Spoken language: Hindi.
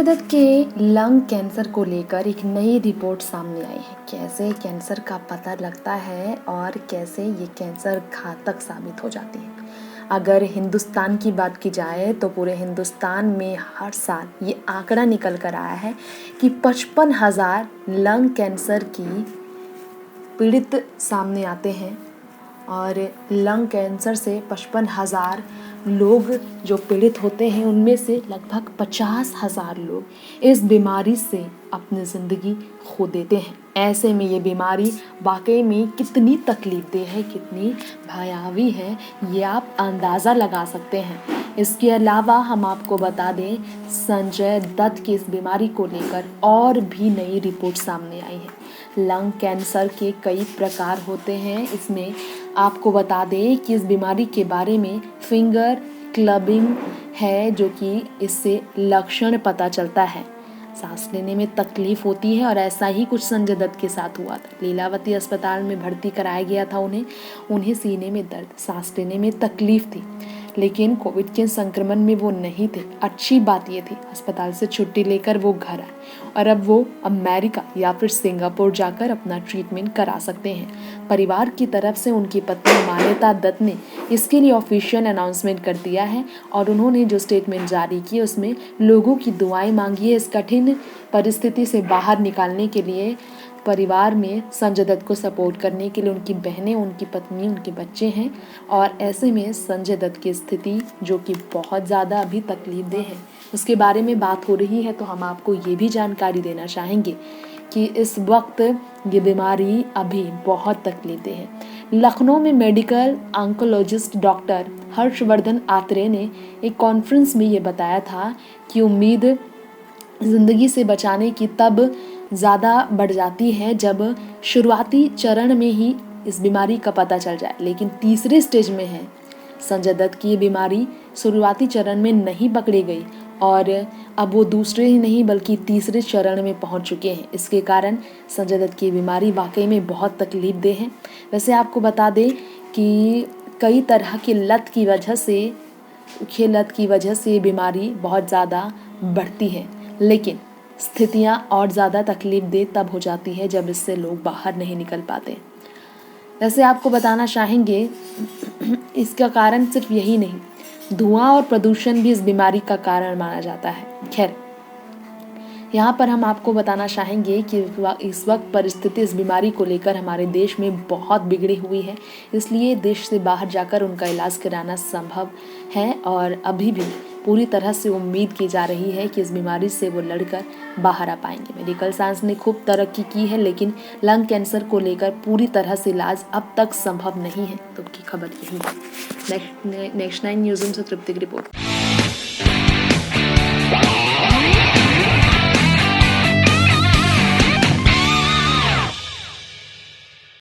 संजय दत्त के लंग कैंसर को लेकर एक नई रिपोर्ट सामने आई है। कैसे कैंसर का पता लगता है और कैसे ये कैंसर घातक साबित हो जाती है। अगर हिंदुस्तान की बात की जाए तो पूरे हिंदुस्तान में हर साल ये आंकड़ा निकल कर आया है कि 55,000 लंग कैंसर की पीड़ित सामने आते हैं और लंग कैंसर से 55,000 लोग जो पीड़ित होते हैं उनमें से लगभग 50,000 लोग इस बीमारी से अपनी ज़िंदगी खो देते हैं। ऐसे में ये बीमारी वाकई में कितनी तकलीफदेह है, कितनी भयावही है, ये आप अंदाज़ा लगा सकते हैं। इसके अलावा हम आपको बता दें, संजय दत्त की इस बीमारी को लेकर और भी नई रिपोर्ट सामने आई है। लंग कैंसर के कई प्रकार होते हैं। इसमें आपको बता दें कि इस बीमारी के बारे में फिंगर क्लबिंग है, जो कि इससे लक्षण पता चलता है। सांस लेने में तकलीफ होती है और ऐसा ही कुछ संजय दत्त के साथ हुआ था। लीलावती अस्पताल में भर्ती कराया गया था उन्हें सीने में दर्द, सांस लेने में तकलीफ थी, लेकिन कोविड के संक्रमण में वो नहीं थे। अच्छी बात ये थी, अस्पताल से छुट्टी लेकर वो घर आए और अब वो अमेरिका या फिर सिंगापुर जाकर अपना ट्रीटमेंट करा सकते हैं। परिवार की तरफ से उनकी पत्नी मान्यता दत्त ने इसके लिए ऑफिशियल अनाउंसमेंट कर दिया है और उन्होंने जो स्टेटमेंट जारी की उसमें लोगों की दुआएं मांगी है इस कठिन परिस्थिति से बाहर निकालने के लिए। परिवार में संजय दत्त को सपोर्ट करने के लिए उनकी बहनें, उनकी पत्नी, उनके बच्चे हैं और ऐसे में संजय दत्त की स्थिति जो कि बहुत ज़्यादा अभी तकलीफदेह है, उसके बारे में बात हो रही है। तो हम आपको ये भी जानकारी देना चाहेंगे कि इस वक्त ये बीमारी अभी बहुत तकलीफदेह है। लखनऊ में medical oncologist doctor Harshvardhan Atre ने एक कॉन्फ्रेंस में ये बताया था कि उम्मीद ज़िंदगी से बचाने की तब ज़्यादा बढ़ जाती है जब शुरुआती चरण में ही इस बीमारी का पता चल जाए, लेकिन तीसरे स्टेज में है। संजय दत्त की ये बीमारी शुरुआती चरण में नहीं पकड़ी गई और अब वो दूसरे ही नहीं बल्कि तीसरे चरण में पहुंच चुके हैं। इसके कारण संजय दत्त की बीमारी वाकई में बहुत तकलीफदेह है। वैसे आपको बता दें कि कई तरह की लत की वजह से ये बीमारी बहुत ज़्यादा बढ़ती है, लेकिन स्थितियाँ और ज़्यादा तकलीफदेह तब हो जाती है जब इससे लोग बाहर नहीं निकल पाते। वैसे आपको बताना चाहेंगे इसका कारण सिर्फ यही नहीं, धुआं और प्रदूषण भी इस बीमारी का कारण माना जाता है। खैर, यहाँ पर हम आपको बताना चाहेंगे कि इस वक्त परिस्थिति इस बीमारी को लेकर हमारे देश में बहुत बिगड़ी हुई है, इसलिए देश से बाहर जाकर उनका इलाज कराना संभव है और अभी भी पूरी तरह से उम्मीद की जा रही है कि इस बीमारी से वो लड़कर बाहर आ पाएंगे। मेडिकल साइंस ने खूब तरक्की की है, लेकिन लंग कैंसर को लेकर पूरी तरह से इलाज अब तक संभव नहीं है। तो की खबर यही है। नेक्स्ट 9 न्यूज़ से तृप्ति की रिपोर्ट।